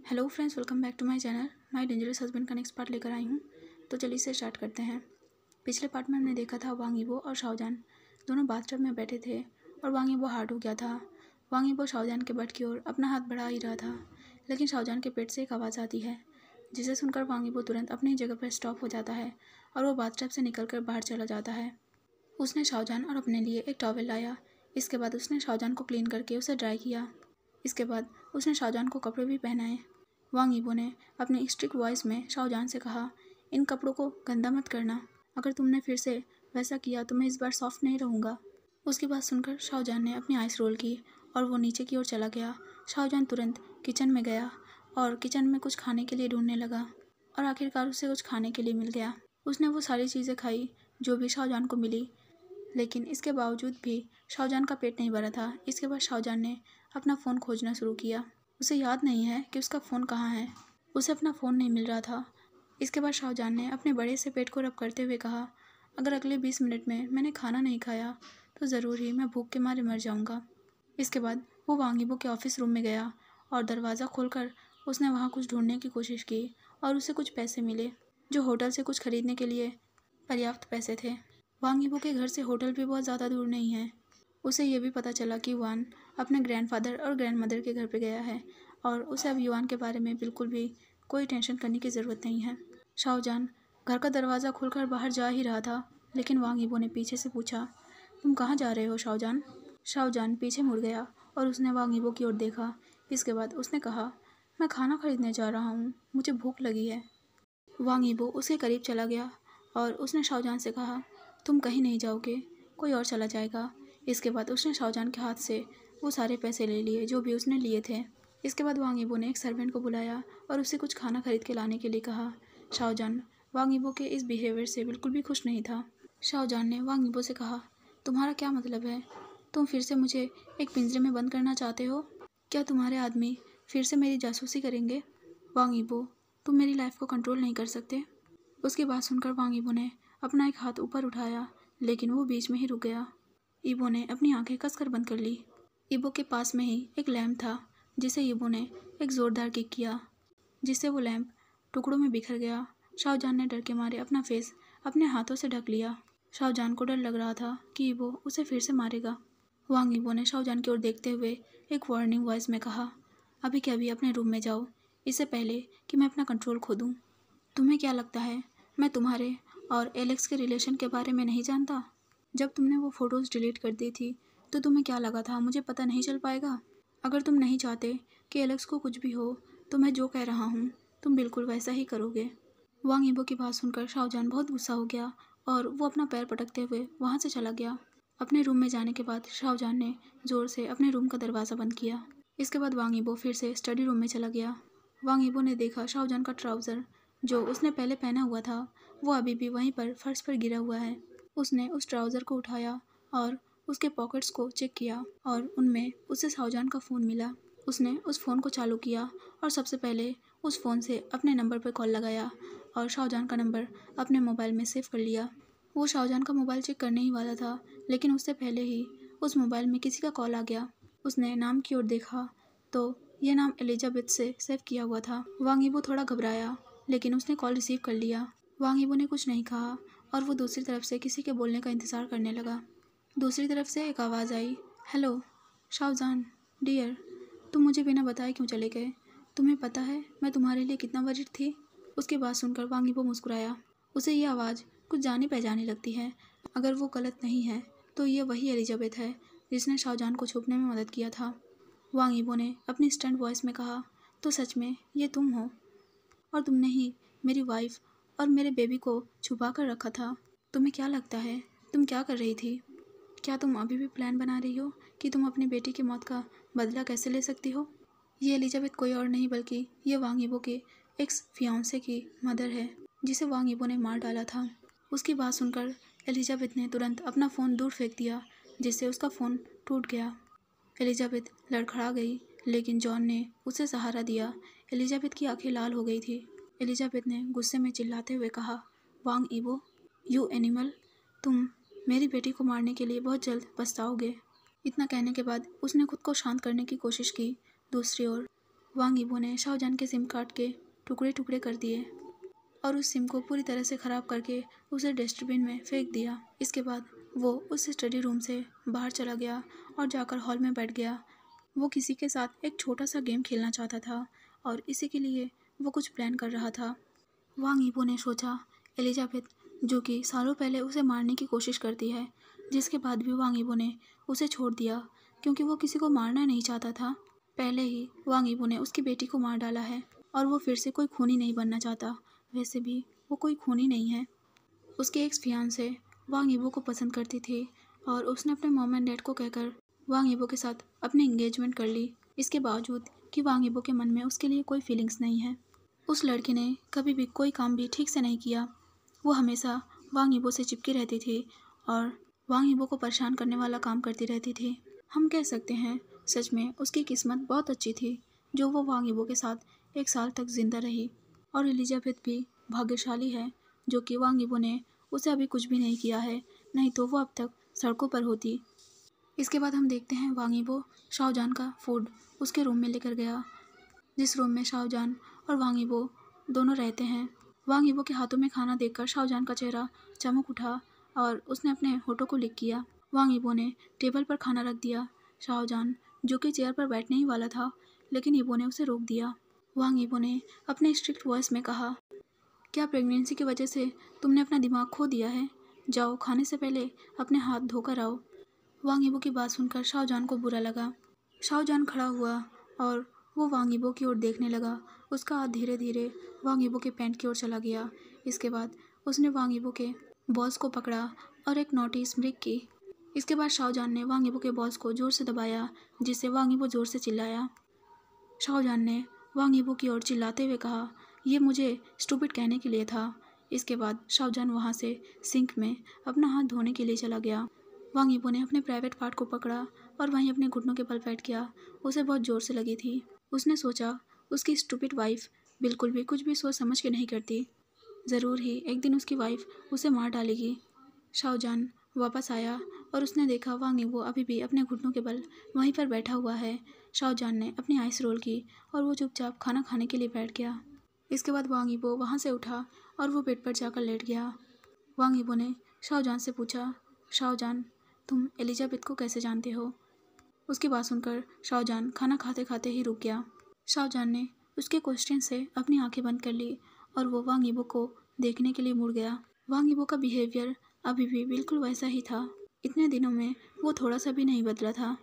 Hello friends, welcome back to my channel. My dangerous husband का next part लेकर आई हूँ। तो चलिए इसे स्टार्ट करते हैं। पिछले पार्ट में हमने देखा था वांग यीबो और शाओजान दोनों बाथटब में बैठे थे और वांग यीबो हार्ड हो गया था। वांग यीबो शाओजान के बट की ओर अपना हाथ बढ़ा ही रहा था, लेकिन शाओजान के पेट से एक आवाज़ आती है जिसे सुनकर वांग यीबो तुरंत अपनी जगह पर स्टॉप हो जाता है और वो बाथटब से निकल बाहर चला जाता है। उसने शाओजान और अपने लिए एक टॉवेल लाया। इसके बाद उसने शाओजान को क्लीन करके उसे ड्राई किया। इसके बाद उसने शाओजान को कपड़े भी पहनाए। वांग यीबो ने अपनी स्ट्रिक्ट वॉइस में शाओजान से कहा, इन कपड़ों को गंदा मत करना। अगर तुमने फिर से वैसा किया तो मैं इस बार सॉफ्ट नहीं रहूँगा। उसकी बात सुनकर शाओजान ने अपनी आइस रोल की और वो नीचे की ओर चला गया। शाओजान तुरंत किचन में गया और किचन में कुछ खाने के लिए ढूंढने लगा और आखिरकार उसे कुछ खाने के लिए मिल गया। उसने वो सारी चीज़ें खाई जो भी शाओजान को मिली, लेकिन इसके बावजूद भी शाओजान का पेट नहीं भरा था। इसके बाद शाओजान ने अपना फ़ोन खोजना शुरू किया। उसे याद नहीं है कि उसका फ़ोन कहाँ है। उसे अपना फ़ोन नहीं मिल रहा था। इसके बाद शाओजान ने अपने बड़े से पेट को रब करते हुए कहा, अगर अगले 20 मिनट में मैंने खाना नहीं खाया तो ज़रूर ही मैं भूख के मारे मर जाऊँगा। इसके बाद वो वांग यीबो के ऑफिस रूम में गया और दरवाज़ा खोलकर उसने वहाँ कुछ ढूंढने की कोशिश की और उसे कुछ पैसे मिले जो होटल से कुछ खरीदने के लिए पर्याप्त पैसे थे। वांग यीबो के घर से होटल भी बहुत ज़्यादा दूर नहीं है। उसे ये भी पता चला कि युआन अपने ग्रैंडफादर और ग्रैंडमदर के घर पे गया है और उसे अब युआन के बारे में बिल्कुल भी कोई टेंशन करने की ज़रूरत नहीं है। शाओजान घर का दरवाज़ा खोलकर बाहर जा ही रहा था, लेकिन वांग यीबो ने पीछे से पूछा, तुम कहाँ जा रहे हो शाओजान? शाओजान पीछे मुड़ गया और उसने वांग यीबो की ओर देखा। इसके बाद उसने कहा, मैं खाना खरीदने जा रहा हूँ, मुझे भूख लगी है। वांग यीबो उसके करीब चला गया और उसने शाओजान से कहा, तुम कहीं नहीं जाओगे, कोई और चला जाएगा। इसके बाद उसने शाओजान के हाथ से वो सारे पैसे ले लिए जो भी उसने लिए थे। इसके बाद वांग यीबो ने एक सर्वेंट को बुलाया और उससे कुछ खाना खरीद के लाने के लिए कहा। शाओजान वांग यीबो के इस बिहेवियर से बिल्कुल भी खुश नहीं था। शाओजान ने वांग यीबो से कहा, तुम्हारा क्या मतलब है? तुम फिर से मुझे एक पिंजरे में बंद करना चाहते हो? क्या तुम्हारे आदमी फिर से मेरी जासूसी करेंगे? वांग यीबो, तुम मेरी लाइफ को कंट्रोल नहीं कर सकते। उसकी बात सुनकर वांग यीबो ने अपना एक हाथ ऊपर उठाया, लेकिन वो बीच में ही रुक गया। यीबो ने अपनी आंखें कसकर बंद कर ली। यीबो के पास में ही एक लैंप था जिसे यीबो ने एक ज़ोरदार किक किया, जिससे वो लैंप टुकड़ों में बिखर गया। शाओजान ने डर के मारे अपना फेस अपने हाथों से ढक लिया। शाओजान को डर लग रहा था कि यीबो उसे फिर से मारेगा। वांग यीबो ने शाओजान की ओर देखते हुए एक वार्निंग वॉइस में कहा, अभी के अभी अपने रूम में जाओ, इससे पहले कि मैं अपना कंट्रोल खो दूँ। तुम्हें क्या लगता है मैं तुम्हारे और एलेक्स के रिलेशन के बारे में नहीं जानता? जब तुमने वो फ़ोटोज़ डिलीट कर दी थी तो तुम्हें क्या लगा था मुझे पता नहीं चल पाएगा? अगर तुम नहीं चाहते कि एलेक्स को कुछ भी हो तो मैं जो कह रहा हूँ तुम बिल्कुल वैसा ही करोगे। वांग यीबो की बात सुनकर शाओजान बहुत गुस्सा हो गया और वो अपना पैर पटकते हुए वहाँ से चला गया। अपने रूम में जाने के बाद शाओजान ने ज़ोर से अपने रूम का दरवाज़ा बंद किया। इसके बाद वांग यीबो फिर से स्टडी रूम में चला गया। वांग यीबो ने देखा शाओजान का ट्राउज़र जो उसने पहले पहना हुआ था वो अभी भी वहीं पर फर्श पर गिरा हुआ है। उसने उस ट्राउज़र को उठाया और उसके पॉकेट्स को चेक किया और उनमें उसे शाओजान का फ़ोन मिला। उसने उस फ़ोन को चालू किया और सबसे पहले उस फ़ोन से अपने नंबर पर कॉल लगाया और शाओजान का नंबर अपने मोबाइल में सेव कर लिया। वो शाओजान का मोबाइल चेक करने ही वाला था, लेकिन उससे पहले ही उस मोबाइल में किसी का कॉल आ गया। उसने नाम की ओर देखा तो यह नाम एलिजाबेथ से सेव किया हुआ था। वांग यीबो थोड़ा घबराया, लेकिन उसने कॉल रिसीव कर लिया। वांग यीबो ने कुछ नहीं कहा और वो दूसरी तरफ से किसी के बोलने का इंतज़ार करने लगा। दूसरी तरफ से एक आवाज़ आई, हेलो शाओजान डियर, तुम मुझे बिना बताए क्यों चले गए? तुम्हें पता है मैं तुम्हारे लिए कितना वरीड थी? उसकी बात सुनकर वांग यीबो मुस्कुराया। उसे ये आवाज़ कुछ जानी पहचानी लगती है। अगर वो गलत नहीं है तो ये वही एलिजाबेथ है जिसने शाओजान को छुपने में मदद किया था। वांग यीबो ने अपनी स्टंट वॉइस में कहा, तो सच में ये तुम हो और तुमने ही मेरी वाइफ और मेरे बेबी को छुपा कर रखा था। तुम्हें क्या लगता है तुम क्या कर रही थी? क्या तुम अभी भी प्लान बना रही हो कि तुम अपनी बेटी की मौत का बदला कैसे ले सकती हो? ये एलिजाबेथ कोई और नहीं बल्कि ये वांग यीबो के एक्स फियांसे की मदर है जिसे वांग यीबो ने मार डाला था। उसकी बात सुनकर एलिजाबेथ ने तुरंत अपना फ़ोन दूर फेंक दिया, जिससे उसका फ़ोन टूट गया। एलिजाबेथ लड़खड़ा गई, लेकिन जॉन ने उसे सहारा दिया। एलिजाबेथ की आंखें लाल हो गई थी। एलिजाबेथ ने गुस्से में चिल्लाते हुए कहा, वांग यीबो, यू एनिमल, तुम मेरी बेटी को मारने के लिए बहुत जल्द पछताओगे। इतना कहने के बाद उसने खुद को शांत करने की कोशिश की। दूसरी ओर वांग यीबो ने शाओजान के सिम कार्ड के टुकड़े टुकड़े कर दिए और उस सिम को पूरी तरह से ख़राब करके उसे डस्टबिन में फेंक दिया। इसके बाद वो उस स्टडी रूम से बाहर चला गया और जाकर हॉल में बैठ गया। वो किसी के साथ एक छोटा सा गेम खेलना चाहता था और इसी के लिए वो कुछ प्लान कर रहा था। वांग यीबो ने सोचा, एलिजाबेथ जो कि सालों पहले उसे मारने की कोशिश करती है, जिसके बाद भी वांग यीबो ने उसे छोड़ दिया क्योंकि वो किसी को मारना नहीं चाहता था। पहले ही वांग यीबो ने उसकी बेटी को मार डाला है और वो फिर से कोई खूनी नहीं बनना चाहता। वैसे भी वो कोई खूनी नहीं है। उसके एक्स फियांसे वांग यीबो को पसंद करती थी और उसने अपने मॉम एंड डैड को कहकर वांग यीबो के साथ अपनी एंगेजमेंट कर ली। इसके बावजूद कि वांग यीबो के मन में उसके लिए कोई फीलिंग्स नहीं है। उस लड़की ने कभी भी कोई काम भी ठीक से नहीं किया। वो हमेशा वांग यीबो से चिपकी रहती थी और वांग यीबो को परेशान करने वाला काम करती रहती थी। हम कह सकते हैं सच में उसकी किस्मत बहुत अच्छी थी जो वो वांग यीबो के साथ 1 साल तक जिंदा रही। और एलिजाबेथ भी भाग्यशाली है जो कि वांग यीबो ने उसे अभी कुछ भी नहीं किया है, नहीं तो वो अब तक सड़कों पर होती। इसके बाद हम देखते हैं वांग यीबो शाओजान का फूड उसके रूम में लेकर गया, जिस रूम में शाओजान और वांग यीबो दोनों रहते हैं। वांग यीबो के हाथों में खाना देखकर शाओजान का चेहरा चमक उठा और उसने अपने होठों को लिक किया। वांग यीबो ने टेबल पर खाना रख दिया। शाओजान जो कि चेयर पर बैठने ही वाला था, लेकिन यीबो ने उसे रोक दिया। वांग यीबो ने अपने स्ट्रिक्ट वॉइस में कहा, क्या प्रेगनेंसी की वजह से तुमने अपना दिमाग खो दिया है? जाओ खाने से पहले अपने हाथ धोकर आओ। वांग यीबो की बात सुनकर शाओजान को बुरा लगा। शाओजान खड़ा हुआ और वो वांग यीबो की ओर देखने लगा। उसका हाथ धीरे धीरे वांग यीबो के पैंट की ओर चला गया। इसके बाद उसने वांग यीबो के बॉस को पकड़ा और एक नोटिस ब्रेक की। इसके बाद शाओजान ने वांग यीबो के बॉस को जोर से दबाया, जिससे वांग यीबो जोर से चिल्लाया। शाओजान ने वांग यीबो की ओर चिल्लाते हुए कहा, ये मुझे स्टूपिड कहने के लिए था। इसके बाद शाओजान वहाँ से सिंक में अपना हाथ धोने के लिए चला गया। वांग यीबो ने अपने प्राइवेट पार्ट को पकड़ा और वहीं अपने घुटनों के बल बैठ गया। उसे बहुत ज़ोर से लगी थी। उसने सोचा उसकी स्टूपिड वाइफ बिल्कुल भी कुछ भी सोच समझ के नहीं करती। ज़रूर ही एक दिन उसकी वाइफ उसे मार डालेगी। शाओजान वापस आया और उसने देखा वांग यीबो अभी भी अपने घुटनों के बल वहीं पर बैठा हुआ है। शाओजान ने अपनी आइस रोल की और वो चुपचाप खाना खाने के लिए बैठ गया। इसके बाद वांग यीबो वहाँ से उठा और वो बेड पर जाकर लेट गया। वांग यीबो ने शाओजान से पूछा, शाओजान तुम एलिजाबेथ को कैसे जानते हो? उसकी बात सुनकर शाओजान खाना खाते खाते ही रुक गया। शाओजान ने उसके क्वेश्चन से अपनी आंखें बंद कर ली और वो वांग यीबो को देखने के लिए मुड़ गया। वांग यीबो का बिहेवियर अभी भी बिल्कुल वैसा ही था। इतने दिनों में वो थोड़ा सा भी नहीं बदला था।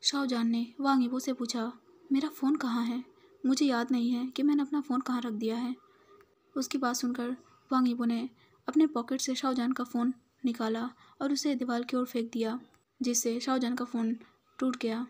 शाओजान ने वांग यीबो से पूछा, मेरा फ़ोन कहाँ है? मुझे याद नहीं है कि मैंने अपना फ़ोन कहाँ रख दिया है। उसकी बात सुनकर वांग यीबो ने अपने पॉकेट से शाओजान का फ़ोन निकाला और उसे दीवार की ओर फेंक दिया, जिससे शाओजान का फ़ोन टूट गया।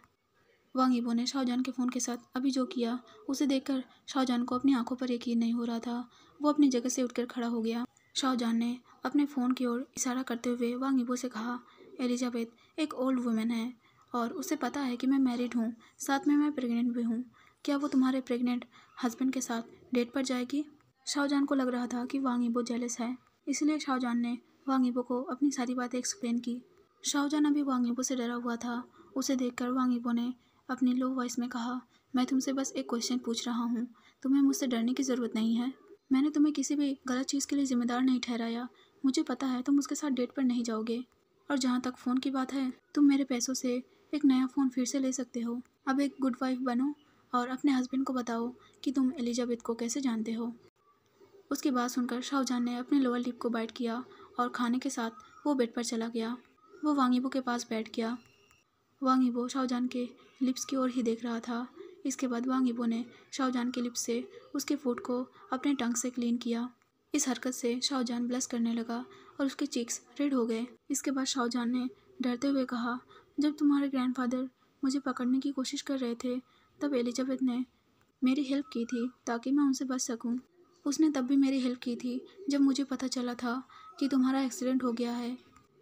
वांग यीबो ने शाओजान के फ़ोन के साथ अभी जो किया उसे देखकर शाओजान को अपनी आंखों पर यकीन नहीं हो रहा था। वो अपनी जगह से उठकर खड़ा हो गया। शाओजान ने अपने फ़ोन की ओर इशारा करते हुए वांग यीबो से कहा, एलिजाबेथ एक ओल्ड वुमेन है और उसे पता है कि मैं मैरिड हूँ, साथ में मैं प्रेग्नेंट भी हूँ। क्या वो तुम्हारे प्रेग्नेंट हस्बैंड के साथ डेट पर जाएगी? शाओजान को लग रहा था कि वांग यीबो जेलस है, इसलिए शाओजान ने वांग यीबो को अपनी सारी बातें एक्सप्लेन की। शाओजान अभी वांग यीबो से डरा हुआ था। उसे देखकर वांग यीबो ने अपनी लो वॉइस में कहा, मैं तुमसे बस एक क्वेश्चन पूछ रहा हूँ, तुम्हें मुझसे डरने की ज़रूरत नहीं है। मैंने तुम्हें किसी भी गलत चीज़ के लिए जिम्मेदार नहीं ठहराया। मुझे पता है तुम उसके साथ डेट पर नहीं जाओगे। और जहाँ तक फ़ोन की बात है, तुम मेरे पैसों से एक नया फ़ोन फिर से ले सकते हो। अब एक गुड वाइफ बनो और अपने हस्बैंड को बताओ कि तुम एलिजाबेथ को कैसे जानते हो। उसकी बात सुनकर शाओजान ने अपने लोअर लिप को बाइट किया और खाने के साथ वो बेड पर चला गया। वो वांग यीबो के पास बैठ गया। वांग यीबो शाओजान के लिप्स की ओर ही देख रहा था। इसके बाद वांग यीबो ने शाओजान के लिप्स से उसके फूड को अपने टंग से क्लीन किया। इस हरकत से शाओजान ब्लश करने लगा और उसके चीक्स रेड हो गए। इसके बाद शाओजान ने डरते हुए कहा, जब तुम्हारे ग्रैंडफादर मुझे पकड़ने की कोशिश कर रहे थे तब एलिजाबेथ ने मेरी हेल्प की थी ताकि मैं उनसे बच सकूं। उसने तब भी मेरी हेल्प की थी जब मुझे पता चला था कि तुम्हारा एक्सीडेंट हो गया है।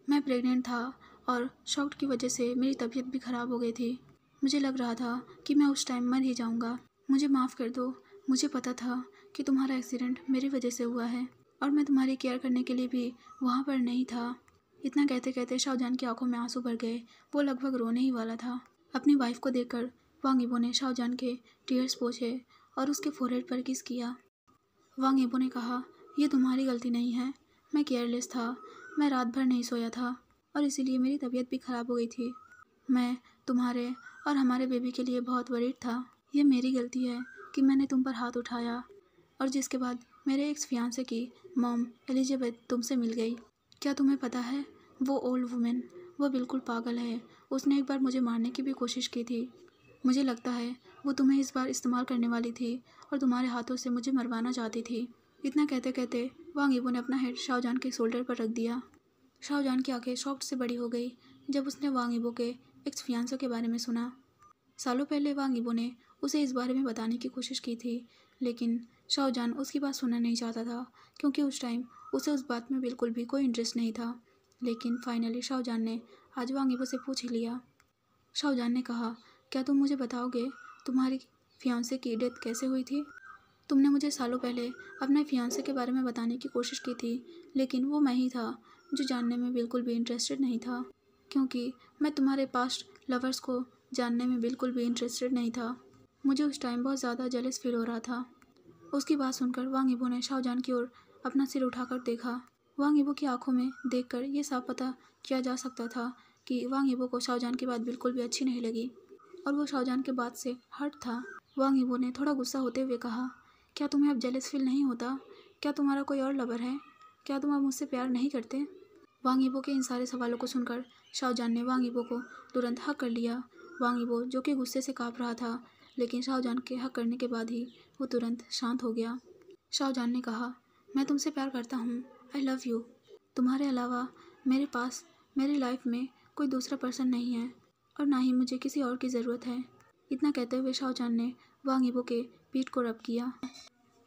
मैं प्रेग्नेंट था और शॉक की वजह से मेरी तबीयत भी ख़राब हो गई थी। मुझे लग रहा था कि मैं उस टाइम मर ही जाऊंगा। मुझे माफ़ कर दो। मुझे पता था कि तुम्हारा एक्सीडेंट मेरी वजह से हुआ है और मैं तुम्हारी केयर करने के लिए भी वहाँ पर नहीं था। इतना कहते कहते शाओजान की आंखों में आंसू भर गए। वो लगभग रोने ही वाला था। अपनी वाइफ को देखकर वांग यीबो ने शाओजान के टीयर्स पोंछे और उसके फोरहेड पर किस किया। वांग यीबो ने कहा, ये तुम्हारी गलती नहीं है, मैं केयरलेस था, मैं रात भर नहीं सोया था और इसीलिए मेरी तबीयत भी ख़राब हो गई थी। मैं तुम्हारे और हमारे बेबी के लिए बहुत वरीड था। ये मेरी गलती है कि मैंने तुम पर हाथ उठाया और जिसके बाद मेरे एक्स फियांसे की मॉम एलिजाबेथ तुमसे मिल गई। क्या तुम्हें पता है, वो ओल्ड वुमेन, वो बिल्कुल पागल है। उसने एक बार मुझे मारने की भी कोशिश की थी। मुझे लगता है वो तुम्हें इस बार इस्तेमाल करने वाली थी और तुम्हारे हाथों से मुझे मरवाना चाहती थी। इतना कहते कहते वांग यीबो ने अपना हेड शाओजान के शोल्डर पर रख दिया। शाओजान की आंखें शॉक्ड से बड़ी हो गई जब उसने वांग यीबो के एक्स फियांसे के बारे में सुना। सालों पहले वांग यीबो ने उसे इस बारे में बताने की कोशिश की थी, लेकिन शाओजान उसकी बात सुनना नहीं चाहता था क्योंकि उस टाइम उसे उस बात में बिल्कुल भी कोई इंटरेस्ट नहीं था। लेकिन फाइनली शाओजान ने आज वांग यीबो से पूछ ही लिया। शाओजान ने कहा, क्या तुम मुझे बताओगे तुम्हारी फियांसे की डेथ कैसे हुई थी? तुमने मुझे सालों पहले अपने फियांसे के बारे में बताने की कोशिश की थी, लेकिन वो मैं ही था जो जानने में बिल्कुल भी इंटरेस्टेड नहीं था, क्योंकि मैं तुम्हारे पास्ट लवर्स को जानने में बिल्कुल भी इंटरेस्टेड नहीं था। मुझे उस टाइम बहुत ज़्यादा जेलस फील हो रहा था। उसकी बात सुनकर वांग यीबो ने शाओजान की ओर अपना सिर उठाकर देखा। वांग यीबो की आंखों में देखकर ये साफ पता किया जा सकता था कि वांग यीबो को शाओजान की बात बिल्कुल भी अच्छी नहीं लगी और वो शाओजान के बात से हर्ट था। वांग यीबो ने थोड़ा गुस्सा होते हुए कहा, क्या तुम्हें अब जेलस फील नहीं होता? क्या तुम्हारा कोई और लवर है? क्या तुम अब मुझसे प्यार नहीं करते? वांग यीबो के इन सारे सवालों को सुनकर शाओजान ने वांग यीबो को तुरंत हक कर लिया। वांग यीबो जो कि गुस्से से काँप रहा था, लेकिन शाओजान के हक करने के बाद ही वो तुरंत शांत हो गया। शाओजान ने कहा, मैं तुमसे प्यार करता हूँ, आई लव यू। तुम्हारे अलावा मेरे पास मेरी लाइफ में कोई दूसरा पर्सन नहीं है और ना ही मुझे किसी और की ज़रूरत है। इतना कहते हुए शाओजान ने वांग यीबो के पीठ को रब किया।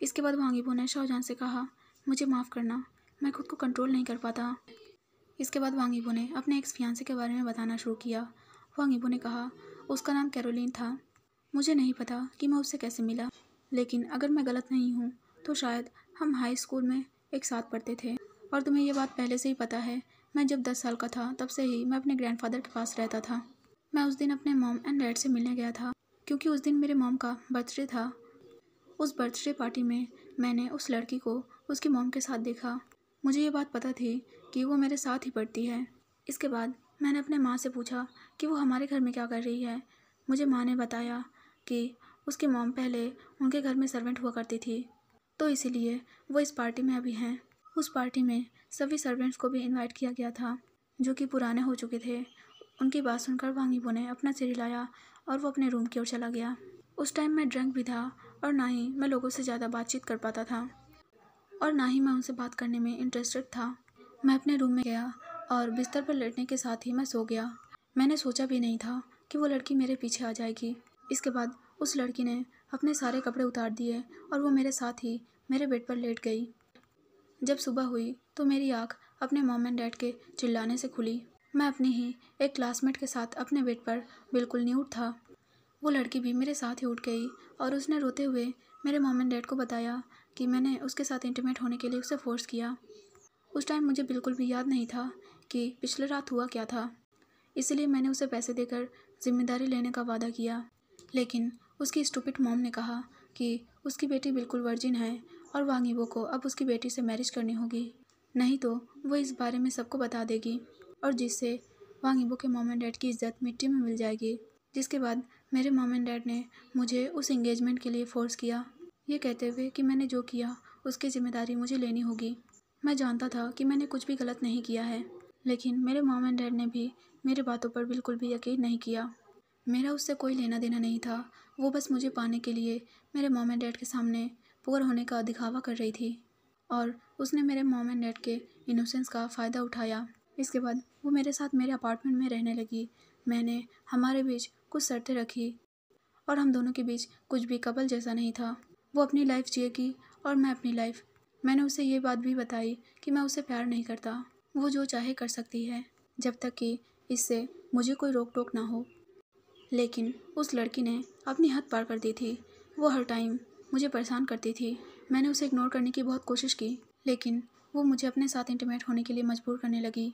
इसके बाद वांग यीबो ने शाओजान से कहा, मुझे माफ़ करना, मैं खुद को कंट्रोल नहीं कर पाता। इसके बाद वांग यीबो ने अपने एक्स फियांसे के बारे में बताना शुरू किया। वांग यीबो ने कहा, उसका नाम कैरोलिन था। मुझे नहीं पता कि मैं उससे कैसे मिला, लेकिन अगर मैं गलत नहीं हूँ तो शायद हम हाई स्कूल में एक साथ पढ़ते थे। और तुम्हें ये बात पहले से ही पता है, मैं जब 10 साल का था तब से ही मैं अपने ग्रैंडफादर के पास रहता था। मैं उस दिन अपने मॉम एंड डैड से मिलने गया था क्योंकि उस दिन मेरे मॉम का बर्थडे था। उस बर्थडे पार्टी में मैंने उस लड़की को उसकी मॉम के साथ देखा। मुझे ये बात पता थी कि वो मेरे साथ ही पढ़ती है। इसके बाद मैंने अपने माँ से पूछा कि वो हमारे घर में क्या कर रही है। मुझे माँ ने बताया कि उसकी मॉम पहले उनके घर में सर्वेंट हुआ करती थी, तो इसीलिए वो इस पार्टी में अभी हैं। उस पार्टी में सभी सर्वेंट्स को भी इनवाइट किया गया था जो कि पुराने हो चुके थे। उनकी बात सुनकर वांग यीबो ने अपना सिर हिलाया और वो अपने रूम की ओर चला गया। उस टाइम मैं ड्रंक भी था और ना ही मैं लोगों से ज़्यादा बातचीत कर पाता था और ना ही मैं उनसे बात करने में इंटरेस्टेड था। मैं अपने रूम में गया और बिस्तर पर लेटने के साथ ही मैं सो गया। मैंने सोचा भी नहीं था कि वो लड़की मेरे पीछे आ जाएगी। इसके बाद उस लड़की ने अपने सारे कपड़े उतार दिए और वो मेरे साथ ही मेरे बेड पर लेट गई। जब सुबह हुई तो मेरी आँख अपने मॉम एंड डैड के चिल्लाने से खुली। मैं अपनी ही एक क्लासमेट के साथ अपने बेड पर बिल्कुल न्यूड था। वो लड़की भी मेरे साथ ही उठ गई और उसने रोते हुए मेरे मॉम एंड डैड को बताया कि मैंने उसके साथ इंटीमेट होने के लिए उसे फोर्स किया। उस टाइम मुझे बिल्कुल भी याद नहीं था कि पिछले रात हुआ क्या था, इसलिए मैंने उसे पैसे देकर जिम्मेदारी लेने का वादा किया। लेकिन उसकी स्टूपिड मॉम ने कहा कि उसकी बेटी बिल्कुल वर्जिन है और वांग यीबो को अब उसकी बेटी से मैरिज करनी होगी, नहीं तो वो इस बारे में सबको बता देगी और जिससे वांग यीबो के मॉम एंड डैड की इज्जत मिट्टी में मिल जाएगी। जिसके बाद मेरे मॉम एंड डैड ने मुझे उस एंगेजमेंट के लिए फ़ोर्स किया, ये कहते हुए कि मैंने जो किया उसकी ज़िम्मेदारी मुझे लेनी होगी। मैं जानता था कि मैंने कुछ भी गलत नहीं किया है, लेकिन मेरे मॉम एंड डैड ने भी मेरे बातों पर बिल्कुल भी यकीन नहीं किया। मेरा उससे कोई लेना देना नहीं था, वो बस मुझे पाने के लिए मेरे मॉम एंड डैड के सामने पुअर होने का दिखावा कर रही थी और उसने मेरे मॉम एंड डैड के इनोसेंस का फ़ायदा उठाया। इसके बाद वो मेरे साथ मेरे अपार्टमेंट में रहने लगी। मैंने हमारे बीच कुछ शर्तें रखी और हम दोनों के बीच कुछ भी कपल जैसा नहीं था। वो अपनी लाइफ जिएगी और मैं अपनी लाइफ। मैंने उसे ये बात भी बताई कि मैं उसे प्यार नहीं करता, वो जो चाहे कर सकती है जब तक कि इससे मुझे कोई रोक टोक ना हो। लेकिन उस लड़की ने अपनी हद पार कर दी थी। वो हर टाइम मुझे परेशान करती थी। मैंने उसे इग्नोर करने की बहुत कोशिश की, लेकिन वो मुझे अपने साथ इंटीमेट होने के लिए मजबूर करने लगी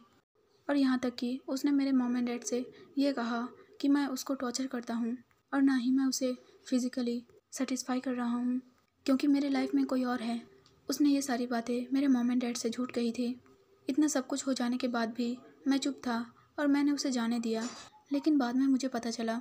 और यहाँ तक कि उसने मेरे मॉम एंड डैड से ये कहा कि मैं उसको टॉर्चर करता हूँ और ना ही मैं उसे फिज़िकली सेटिस्फाई कर रहा हूँ, क्योंकि मेरे लाइफ में कोई और है। उसने ये सारी बातें मेरे मॉम एंड डैड से झूठ कही थी। इतना सब कुछ हो जाने के बाद भी मैं चुप था और मैंने उसे जाने दिया। लेकिन बाद में मुझे पता चला,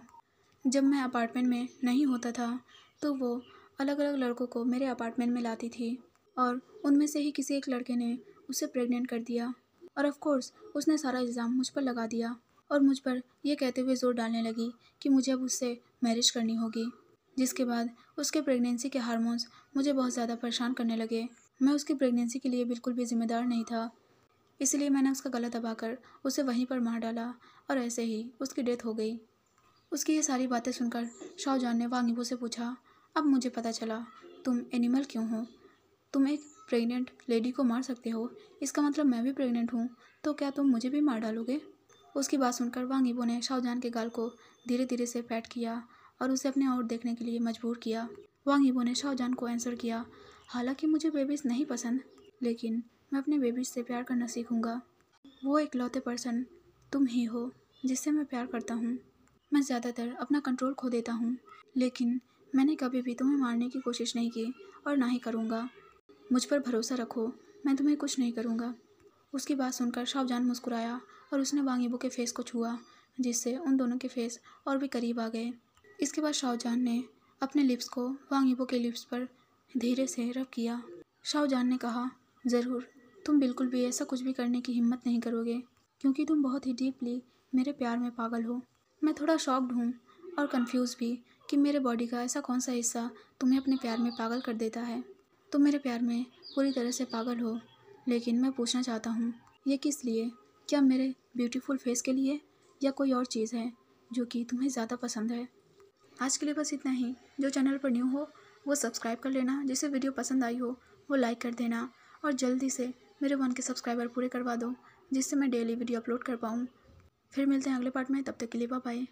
जब मैं अपार्टमेंट में नहीं होता था तो वो अलग अलग लड़कों को मेरे अपार्टमेंट में लाती थी और उनमें से ही किसी एक लड़के ने उसे प्रेग्नेंट कर दिया। और ऑफ कोर्स उसने सारा इल्ज़ाम मुझ पर लगा दिया और मुझ पर यह कहते हुए ज़ोर डालने लगी कि मुझे अब उससे मैरिज करनी होगी। जिसके बाद उसके प्रेगनेंसी के हार्मोन्स मुझे बहुत ज़्यादा परेशान करने लगे। मैं उसकी प्रेगनेंसी के लिए बिल्कुल भी ज़िम्मेदार नहीं था, इसलिए मैंने उसका गला दबाकर उसे वहीं पर मार डाला और ऐसे ही उसकी डेथ हो गई। उसकी ये सारी बातें सुनकर शाहजहान ने वांग यीबो से पूछा, अब मुझे पता चला तुम एनिमल क्यों हो। तुम एक प्रेग्नेंट लेडी को मार सकते हो, इसका मतलब मैं भी प्रेग्नेंट हूँ, तो क्या तुम मुझे भी मार डालोगे। उसकी बात सुनकर वांग यीबो ने शाहजहान के गाल को धीरे धीरे से पैट किया और उसे अपने ओर देखने के लिए मजबूर किया। वांग यीबो ने शाहजहान को आंसर किया, हालांकि मुझे बेबीज़ नहीं पसंद, लेकिन मैं अपने बेबीज़ से प्यार करना सीखूंगा। वो इकलौते पर्सन तुम ही हो जिससे मैं प्यार करता हूँ। मैं ज़्यादातर अपना कंट्रोल खो देता हूँ, लेकिन मैंने कभी भी तुम्हें मारने की कोशिश नहीं की और ना ही करूँगा। मुझ पर भरोसा रखो, मैं तुम्हें कुछ नहीं करूँगा। उसकी बात सुनकर शाहजहान मुस्कुराया और उसने वांग यीबो के फेस को छुआ, जिससे उन दोनों के फेस और भी करीब आ गए। इसके बाद शाहजहान ने अपने लिप्स को वांग यीबो के लिप्स पर धीरे से रब किया। शाहजहान ने कहा, ज़रूर, तुम बिल्कुल भी ऐसा कुछ भी करने की हिम्मत नहीं करोगे, क्योंकि तुम बहुत ही डीपली मेरे प्यार में पागल हो। मैं थोड़ा शॉक्ड हूँ और कंफ्यूज भी कि मेरे बॉडी का ऐसा कौन सा हिस्सा तुम्हें अपने प्यार में पागल कर देता है। तुम मेरे प्यार में पूरी तरह से पागल हो, लेकिन मैं पूछना चाहता हूँ, ये किस लिए? क्या मेरे ब्यूटीफुल फेस के लिए, या कोई और चीज़ है जो कि तुम्हें ज़्यादा पसंद है? आज के लिए बस इतना ही। जो चैनल पर न्यू हो वो सब्सक्राइब कर लेना, जिसे वीडियो पसंद आई हो वो लाइक कर देना और जल्दी से मेरे 1 के सब्सक्राइबर पूरे करवा दो, जिससे मैं डेली वीडियो अपलोड कर पाऊँ। फिर मिलते हैं अगले पार्ट में, तब तक के लिए बाय बाय।